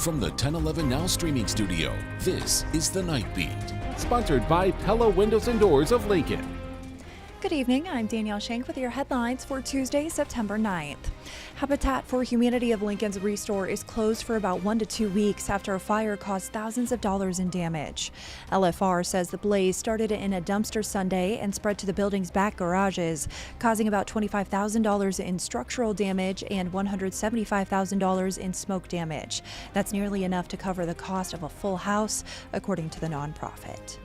From the 1011 Now streaming studio, this is The Night Beat. Sponsored by Pella Windows and Doors of Lincoln. Good evening, I'm Danielle Shenk with your headlines for Tuesday, September 9th. Habitat for Humanity of Lincoln's Restore is closed for about 1 to 2 weeks after a fire caused thousands of dollars in damage. LFR says the blaze started in a dumpster Sunday and spread to the building's back garages, causing about $25,000 in structural damage and $175,000 in smoke damage. That's nearly enough to cover the cost of a full house, according to the nonprofit.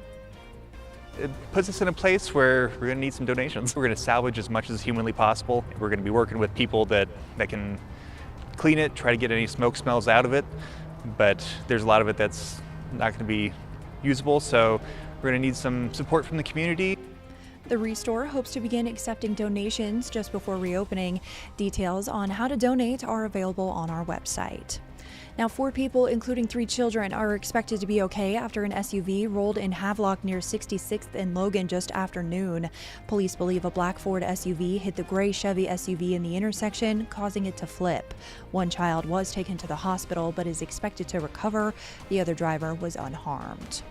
It puts us in a place where we're going to need some donations. We're going to salvage as much as humanly possible. We're going to be working with people that can clean it, try to get any smoke smells out of it, but there's a lot of it that's not going to be usable, so we're going to need some support from the community. The Restore hopes to begin accepting donations just before reopening. Details on how to donate are available on our website. Now, 4 people, including 3 children, are expected to be okay after an SUV rolled in Havelock near 66th and Logan just after noon. Police believe a black Ford SUV hit the gray Chevy SUV in the intersection, causing it to flip. One child was taken to the hospital but is expected to recover. The other driver was unharmed.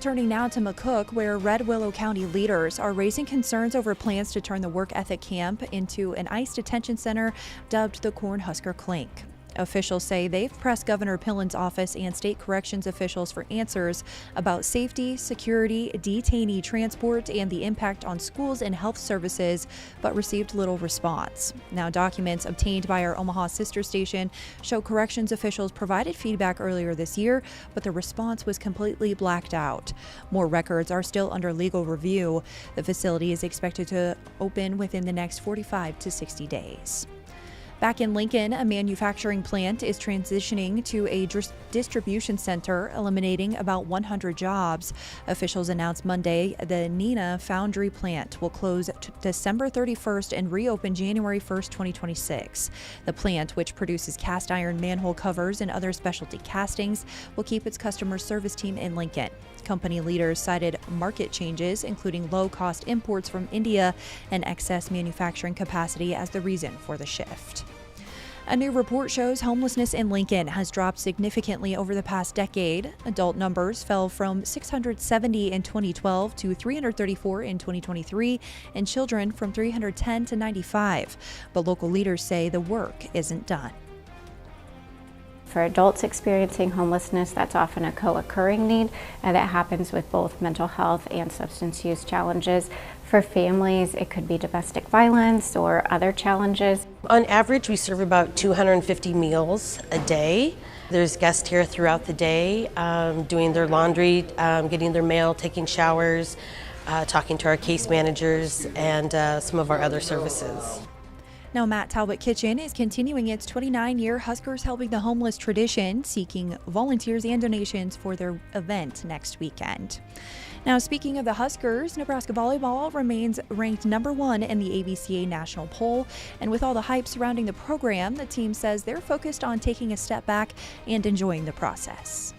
Turning now to McCook, where Red Willow County leaders are raising concerns over plans to turn the work ethic camp into an ICE detention center dubbed the Cornhusker Clink. Officials say they've pressed Governor Pillen's office and state corrections officials for answers about safety, security, detainee transport, and the impact on schools and health services, but received little response. Now, documents obtained by our Omaha sister station show corrections officials provided feedback earlier this year, but the response was completely blacked out. More records are still under legal review. The facility is expected to open within the next 45 to 60 days. Back in Lincoln, a manufacturing plant is transitioning to a distribution center, eliminating about 100 jobs. Officials announced Monday the Neenah foundry plant will close December 31st and reopen January 1st, 2026. The plant, which produces cast iron manhole covers and other specialty castings, will keep its customer service team in Lincoln. Company leaders cited market changes, including low-cost imports from India and excess manufacturing capacity as the reason for the shift. A new report shows homelessness in Lincoln has dropped significantly over the past decade. Adult numbers fell from 670 in 2012 to 334 in 2023, and children from 310 to 95. But local leaders say the work isn't done. For adults experiencing homelessness, that's often a co-occurring need that happens with both mental health and substance use challenges. For families, it could be domestic violence or other challenges. On average, we serve about 250 meals a day. There's guests here throughout the day doing their laundry, getting their mail, taking showers, talking to our case managers, and some of our other services. Now, Matt Talbot Kitchen is continuing its 29-year Huskers Helping the Homeless tradition, seeking volunteers and donations for their event next weekend. Now, speaking of the Huskers, Nebraska volleyball remains ranked number 1 in the ABCA national poll, and with all the hype surrounding the program, the team says they're focused on taking a step back and enjoying the process.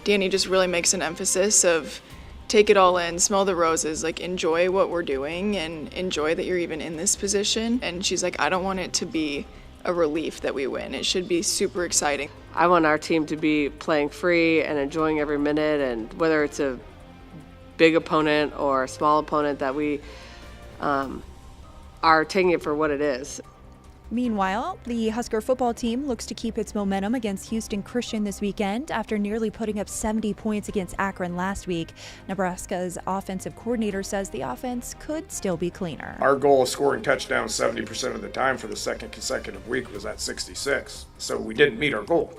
Danny just really makes an emphasis of take it all in, smell the roses, like enjoy what we're doing and enjoy that you're even in this position. And she's like, I don't want it to be a relief that we win. It should be super exciting. I want our team to be playing free and enjoying every minute, and whether it's a big opponent or a small opponent, that we are taking it for what it is. Meanwhile, the Husker football team looks to keep its momentum against Houston Christian this weekend after nearly putting up 70 points against Akron last week. Nebraska's offensive coordinator says the offense could still be cleaner. Our goal of scoring touchdowns 70% of the time for the second consecutive week was at 66, so we didn't meet our goal.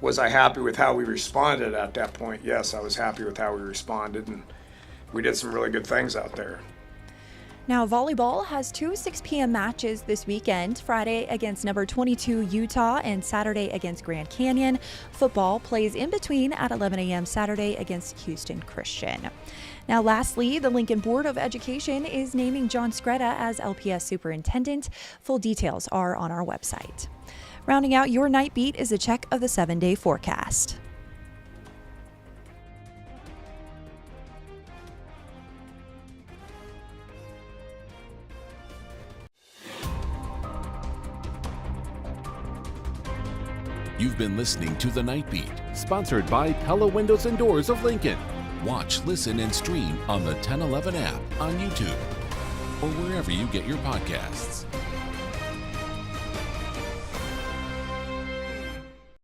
Was I happy with how we responded at that point? Yes, I was happy with how we responded, and we did some really good things out there. Now, volleyball has 2 6 p.m. matches this weekend, Friday against number 22 Utah and Saturday against Grand Canyon. Football plays in between at 11 a.m. Saturday against Houston Christian. Now, lastly, the Lincoln Board of Education is naming John Scretta as LPS superintendent. Full details are on our website. Rounding out your night beat is a check of the 7-day forecast. You've been listening to The Night Beat. Sponsored by Pella Windows and Doors of Lincoln. Watch, listen, and stream on the 1011 app on YouTube or wherever you get your podcasts.